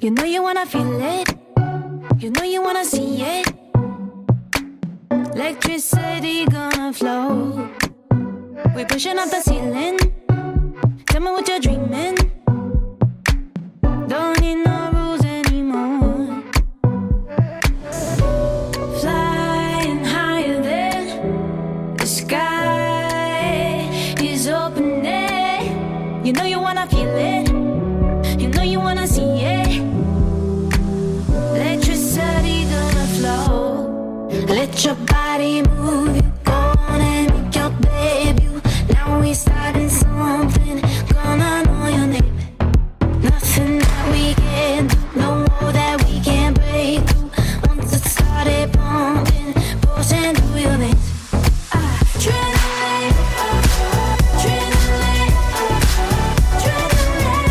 You know you wanna feel it. You know you wanna see it. Electricity gonna flow. We pushing up the ceiling. Tell me what you're dreaming. Don't need no rules anymore. Flying higher than the sky is opening. You know you wanna feel it. You know you wanna see it. Electricity gonna flow. Let your body move. You go on and make your debut. Now we starting something. Gonna know your name. Nothing that we can do. No more that we can break through. Once it started pumping, pushing through your veins. Adrenaline, adrenaline, adrenaline,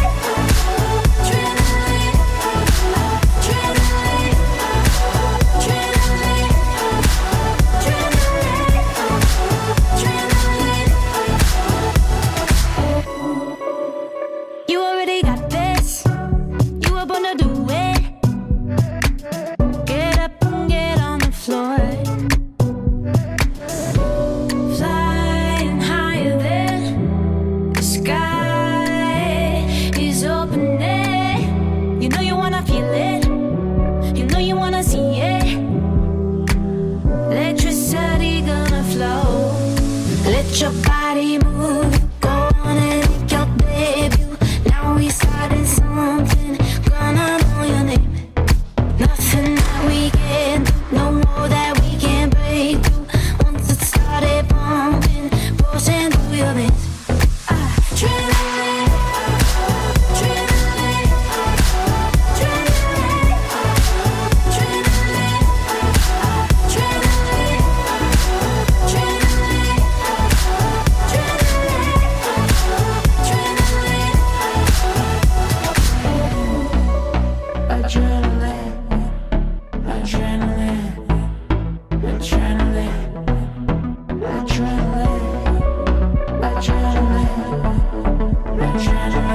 adrenaline, adrenaline, adrenaline, adrenaline. You already got this. You were born to do it. Get up and get on the floor. Flying higher than the sky is opening. You know you wanna feel it. You know you wanna see it. Electricity gonna flow. Let your body move. Go on and make your debut. Now we started something. Gonna know your name. Nothing that we can do. No more that we can break through. Once it started pumping, pushing through your veins. Adrenaline, adrenaline, adrenaline, adrenaline, adrenaline, adrenaline, adrenaline, adrenaline, adrenaline, adrenaline, adrenaline, adrenaline, adrenaline.